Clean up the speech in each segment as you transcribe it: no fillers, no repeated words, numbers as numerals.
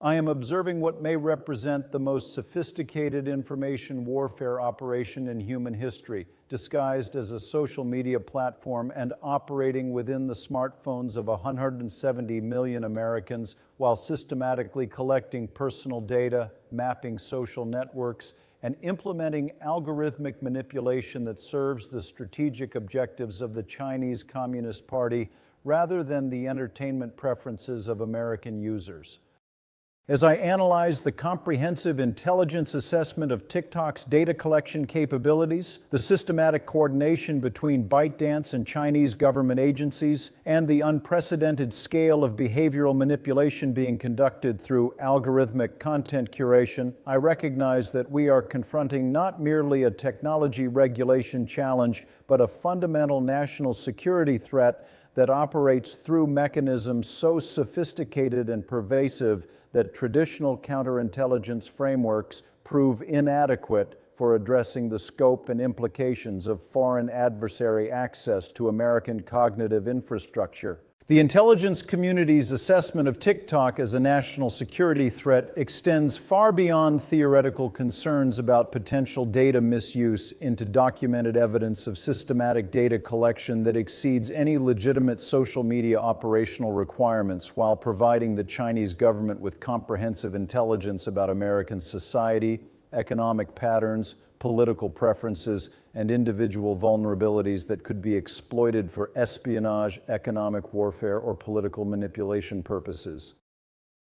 I am observing what may represent the most sophisticated information warfare operation in human history, disguised as a social media platform and operating within the smartphones of 170 million Americans while systematically collecting personal data, mapping social networks, and implementing algorithmic manipulation that serves the strategic objectives of the Chinese Communist Party rather than the entertainment preferences of American users. As I analyze the comprehensive intelligence assessment of TikTok's data collection capabilities, the systematic coordination between ByteDance and Chinese government agencies, and the unprecedented scale of behavioral manipulation being conducted through algorithmic content curation, I recognize that we are confronting not merely a technology regulation challenge, but a fundamental national security threat that operates through mechanisms so sophisticated and pervasive that traditional counterintelligence frameworks prove inadequate for addressing the scope and implications of foreign adversary access to American cognitive infrastructure. The intelligence community's assessment of TikTok as a national security threat extends far beyond theoretical concerns about potential data misuse into documented evidence of systematic data collection that exceeds any legitimate social media operational requirements while providing the Chinese government with comprehensive intelligence about American society, economic patterns, political preferences, and individual vulnerabilities that could be exploited for espionage, economic warfare, or political manipulation purposes.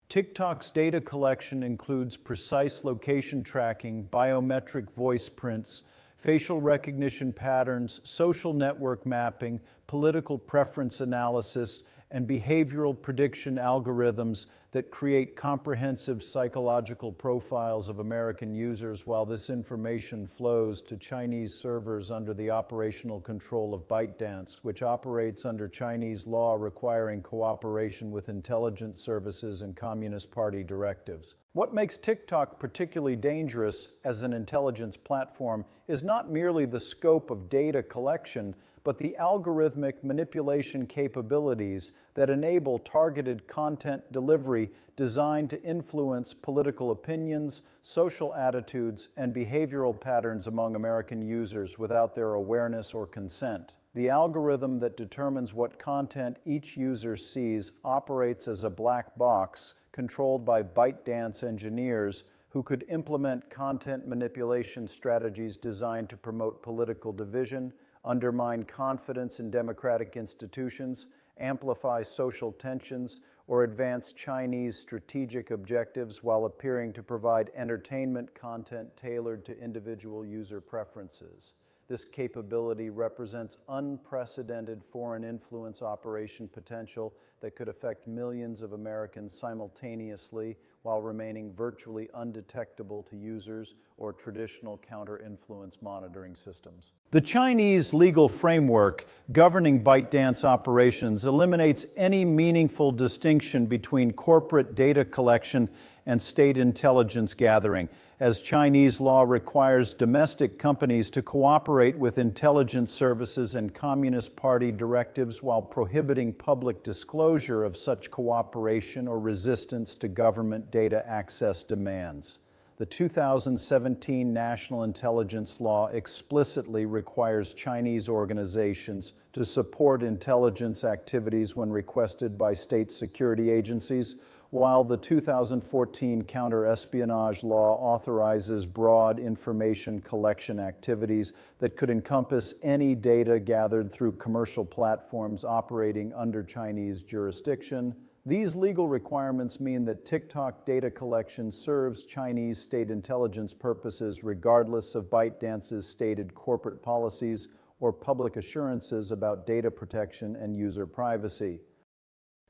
TikTok's data collection includes precise location tracking, biometric voice prints, facial recognition patterns, social network mapping, political preference analysis, and behavioral prediction algorithms that create comprehensive psychological profiles of American users while this information flows to Chinese servers under the operational control of ByteDance, which operates under Chinese law requiring cooperation with intelligence services and Communist Party directives. What makes TikTok particularly dangerous as an intelligence platform is not merely the scope of data collection, but the algorithmic manipulation capabilities that enable targeted content delivery designed to influence political opinions, social attitudes, and behavioral patterns among American users without their awareness or consent. The algorithm that determines what content each user sees operates as a black box controlled by ByteDance engineers who could implement content manipulation strategies designed to promote political division, undermine confidence in democratic institutions, amplify social tensions, or advance Chinese strategic objectives while appearing to provide entertainment content tailored to individual user preferences. This capability represents unprecedented foreign influence operation potential that could affect millions of Americans simultaneously while remaining virtually undetectable to users or traditional counter-influence monitoring systems. The Chinese legal framework governing ByteDance operations eliminates any meaningful distinction between corporate data collection and state intelligence gathering, as Chinese law requires domestic companies to cooperate with intelligence services and Communist Party directives while prohibiting public disclosure of such cooperation or resistance to government data access demands. The 2017 National Intelligence Law explicitly requires Chinese organizations to support intelligence activities when requested by state security agencies, while the 2014 Counter-Espionage Law authorizes broad information collection activities that could encompass any data gathered through commercial platforms operating under Chinese jurisdiction. These legal requirements mean that TikTok data collection serves Chinese state intelligence purposes regardless of ByteDance's stated corporate policies or public assurances about data protection and user privacy.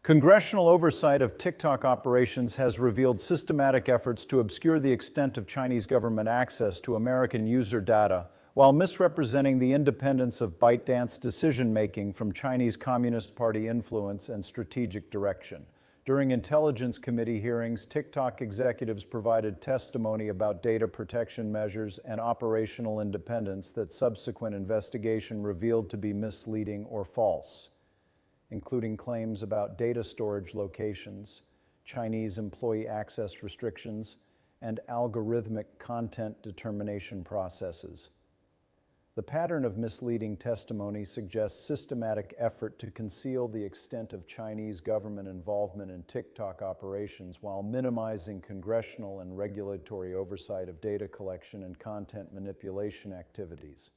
Congressional oversight of TikTok operations has revealed systematic efforts to obscure the extent of Chinese government access to American user data, while misrepresenting the independence of ByteDance decision-making from Chinese Communist Party influence and strategic direction. During Intelligence Committee hearings, TikTok executives provided testimony about data protection measures and operational independence that subsequent investigation revealed to be misleading or false, including claims about data storage locations, Chinese employee access restrictions, and algorithmic content determination processes. The pattern of misleading testimony suggests systematic effort to conceal the extent of Chinese government involvement in TikTok operations while minimizing congressional and regulatory oversight of data collection and content manipulation activities.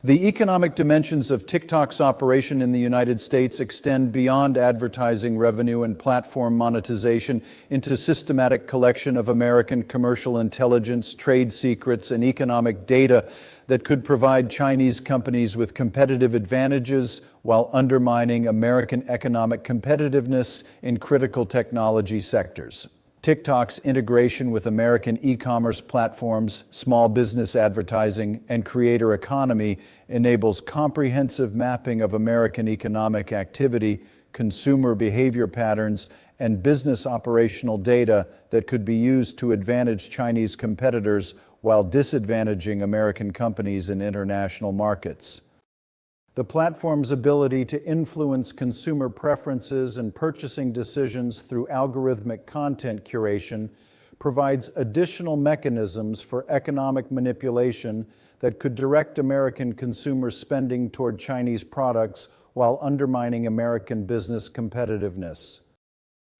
The economic dimensions of TikTok's operation in the United States extend beyond advertising revenue and platform monetization into systematic collection of American commercial intelligence, trade secrets, and economic data that could provide Chinese companies with competitive advantages while undermining American economic competitiveness in critical technology sectors. TikTok's integration with American e-commerce platforms, small business advertising, and creator economy enables comprehensive mapping of American economic activity, consumer behavior patterns, and business operational data that could be used to advantage Chinese competitors while disadvantaging American companies in international markets. The platform's ability to influence consumer preferences and purchasing decisions through algorithmic content curation provides additional mechanisms for economic manipulation that could direct American consumer spending toward Chinese products while undermining American business competitiveness.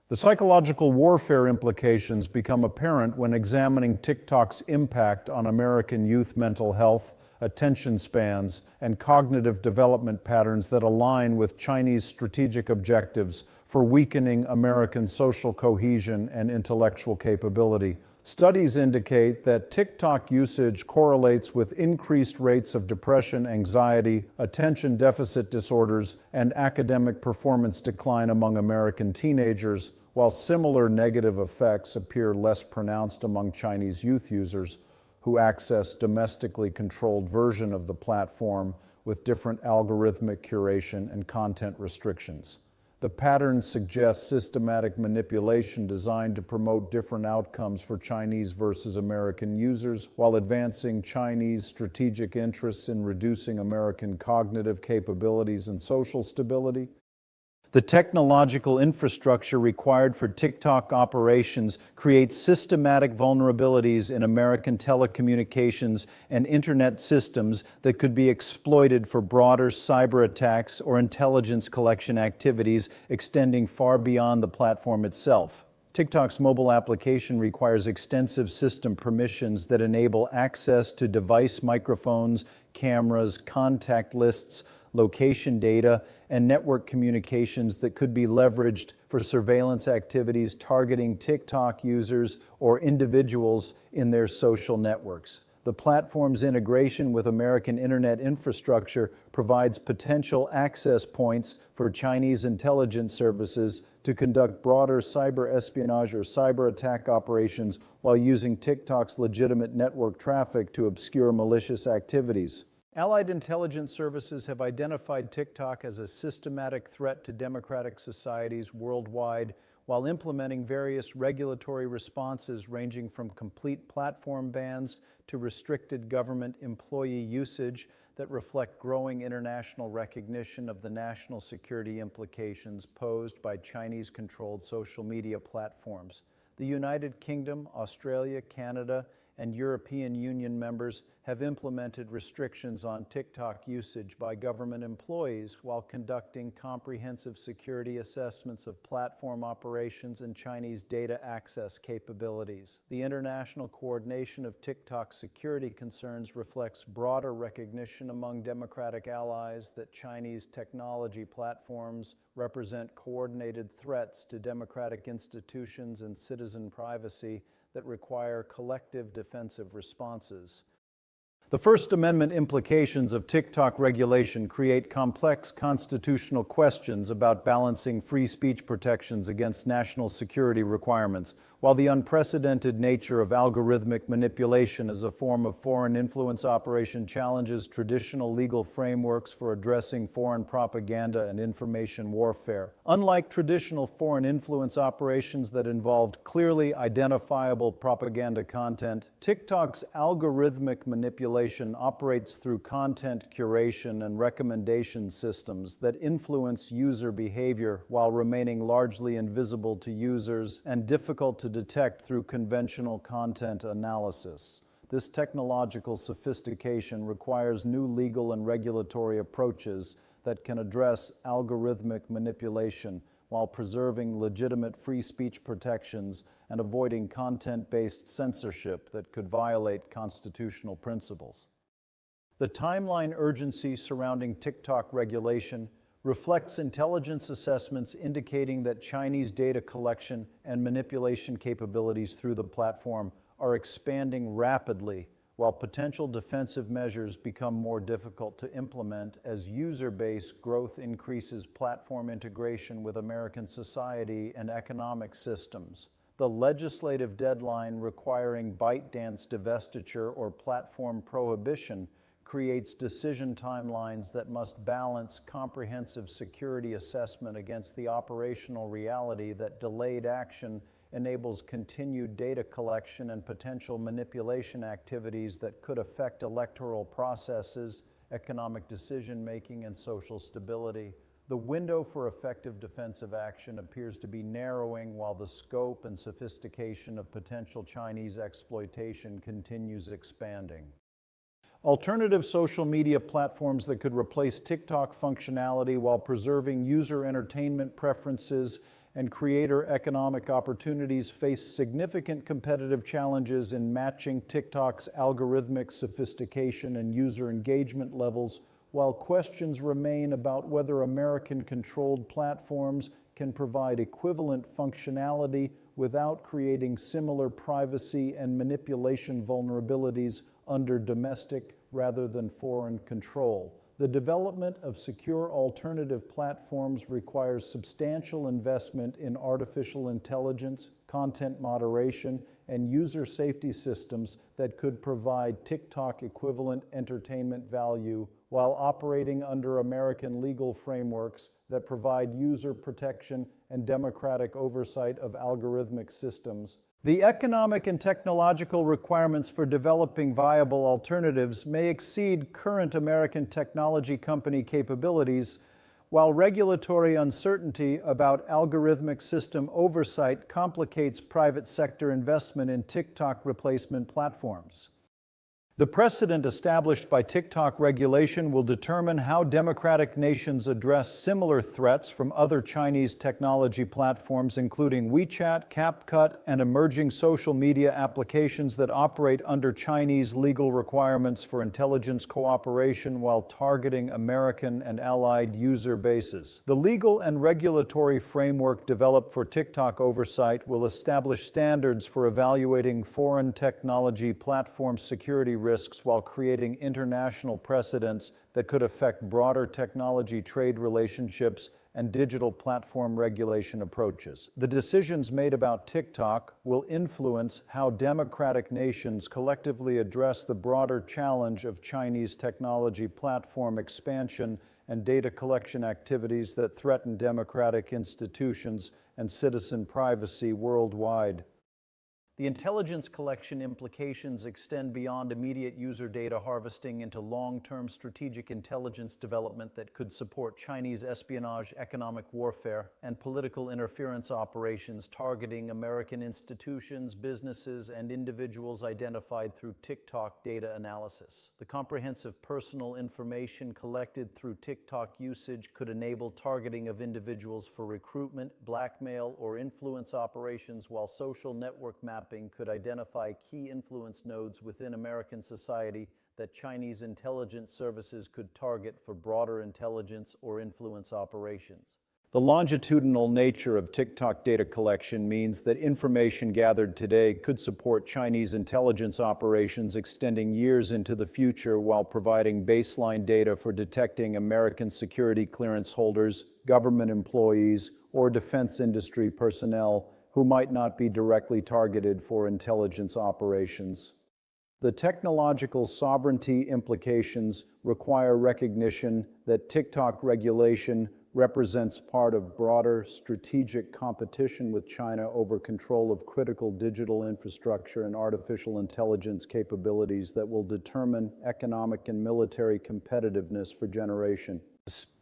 The psychological warfare implications become apparent when examining TikTok's impact on American youth mental health, attention spans, and cognitive development patterns that align with Chinese strategic objectives for weakening American social cohesion and intellectual capability. Studies indicate that TikTok usage correlates with increased rates of depression, anxiety, attention deficit disorders, and academic performance decline among American teenagers, while similar negative effects appear less pronounced among Chinese youth users who access domestically controlled version of the platform with different algorithmic curation and content restrictions. The pattern suggests systematic manipulation designed to promote different outcomes for Chinese versus American users while advancing Chinese strategic interests in reducing American cognitive capabilities and social stability. The technological infrastructure required for TikTok operations creates systematic vulnerabilities in American telecommunications and internet systems that could be exploited for broader cyber attacks or intelligence collection activities extending far beyond the platform itself. TikTok's mobile application requires extensive system permissions that enable access to device microphones, cameras, contact lists, location data, and network communications that could be leveraged for surveillance activities targeting TikTok users or individuals in their social networks. The platform's integration with American internet infrastructure provides potential access points for Chinese intelligence services to conduct broader cyber espionage or cyber attack operations while using TikTok's legitimate network traffic to obscure malicious activities. Allied intelligence services have identified TikTok as a systematic threat to democratic societies worldwide while implementing various regulatory responses ranging from complete platform bans to restricted government employee usage that reflect growing international recognition of the national security implications posed by Chinese-controlled social media platforms. The United Kingdom, Australia, Canada, and European Union members have implemented restrictions on TikTok usage by government employees while conducting comprehensive security assessments of platform operations and Chinese data access capabilities. The international coordination of TikTok security concerns reflects broader recognition among democratic allies that Chinese technology platforms represent coordinated threats to democratic institutions and citizen privacy that require collective defensive responses. The First Amendment implications of TikTok regulation create complex constitutional questions about balancing free speech protections against national security requirements. While the unprecedented nature of algorithmic manipulation as a form of foreign influence operation challenges traditional legal frameworks for addressing foreign propaganda and information warfare. Unlike traditional foreign influence operations that involved clearly identifiable propaganda content, TikTok's algorithmic manipulation operates through content curation and recommendation systems that influence user behavior while remaining largely invisible to users and difficult to detect through conventional content analysis. This technological sophistication requires new legal and regulatory approaches that can address algorithmic manipulation while preserving legitimate free speech protections and avoiding content-based censorship that could violate constitutional principles. The timeline urgency surrounding TikTok regulation reflects intelligence assessments indicating that Chinese data collection and manipulation capabilities through the platform are expanding rapidly, while potential defensive measures become more difficult to implement as user base growth increases platform integration with American society and economic systems. The legislative deadline requiring ByteDance divestiture or platform prohibition creates decision timelines that must balance comprehensive security assessment against the operational reality that delayed action enables continued data collection and potential manipulation activities that could affect electoral processes, economic decision-making, and social stability. The window for effective defensive action appears to be narrowing while the scope and sophistication of potential Chinese exploitation continues expanding. Alternative social media platforms that could replace TikTok functionality while preserving user entertainment preferences and creator economic opportunities face significant competitive challenges in matching TikTok's algorithmic sophistication and user engagement levels, while questions remain about whether American-controlled platforms can provide equivalent functionality without creating similar privacy and manipulation vulnerabilities under domestic rather than foreign control. The development of secure alternative platforms requires substantial investment in artificial intelligence, content moderation, and user safety systems that could provide TikTok equivalent entertainment value while operating under American legal frameworks that provide user protection and democratic oversight of algorithmic systems. The economic and technological requirements for developing viable alternatives may exceed current American technology company capabilities, while regulatory uncertainty about algorithmic system oversight complicates private sector investment in TikTok replacement platforms. The precedent established by TikTok regulation will determine how democratic nations address similar threats from other Chinese technology platforms, including WeChat, CapCut, and emerging social media applications that operate under Chinese legal requirements for intelligence cooperation while targeting American and allied user bases. The legal and regulatory framework developed for TikTok oversight will establish standards for evaluating foreign technology platform security risks while creating international precedents that could affect broader technology trade relationships and digital platform regulation approaches. The decisions made about TikTok will influence how democratic nations collectively address the broader challenge of Chinese technology platform expansion and data collection activities that threaten democratic institutions and citizen privacy worldwide. The intelligence collection implications extend beyond immediate user data harvesting into long-term strategic intelligence development that could support Chinese espionage, economic warfare, and political interference operations targeting American institutions, businesses, and individuals identified through TikTok data analysis. The comprehensive personal information collected through TikTok usage could enable targeting of individuals for recruitment, blackmail, or influence operations, while social network mapping could identify key influence nodes within American society that Chinese intelligence services could target for broader intelligence or influence operations. The longitudinal nature of TikTok data collection means that information gathered today could support Chinese intelligence operations extending years into the future while providing baseline data for detecting American security clearance holders, government employees, or defense industry personnel who might not be directly targeted for intelligence operations. The technological sovereignty implications require recognition that TikTok regulation represents part of broader strategic competition with China over control of critical digital infrastructure and artificial intelligence capabilities that will determine economic and military competitiveness for generations.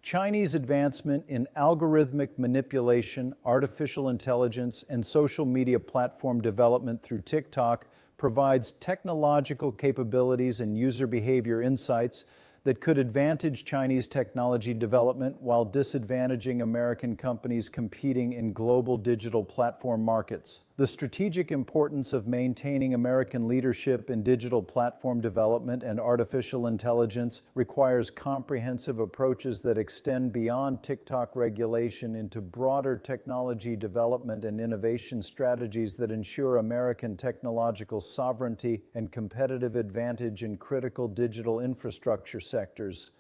Chinese advancement in algorithmic manipulation, artificial intelligence, and social media platform development through TikTok provides technological capabilities and user behavior insights that could advantage Chinese technology development while disadvantaging American companies competing in global digital platform markets. The strategic importance of maintaining American leadership in digital platform development and artificial intelligence requires comprehensive approaches that extend beyond TikTok regulation into broader technology development and innovation strategies that ensure American technological sovereignty and competitive advantage in critical digital infrastructure sectors.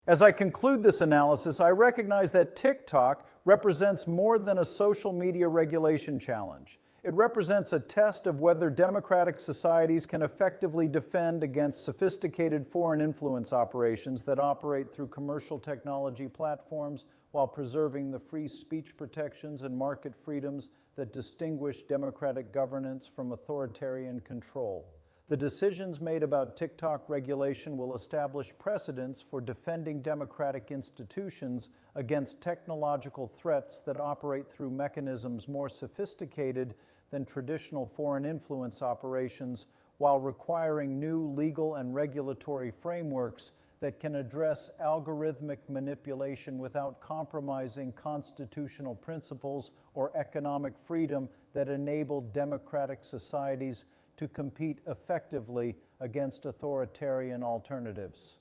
As I conclude this analysis, I recognize that TikTok represents more than a social media regulation challenge. It represents a test of whether democratic societies can effectively defend against sophisticated foreign influence operations that operate through commercial technology platforms while preserving the free speech protections and market freedoms that distinguish democratic governance from authoritarian control. The decisions made about TikTok regulation will establish precedents for defending democratic institutions against technological threats that operate through mechanisms more sophisticated than traditional foreign influence operations, while requiring new legal and regulatory frameworks that can address algorithmic manipulation without compromising constitutional principles or economic freedom that enable democratic societies to compete effectively against authoritarian alternatives.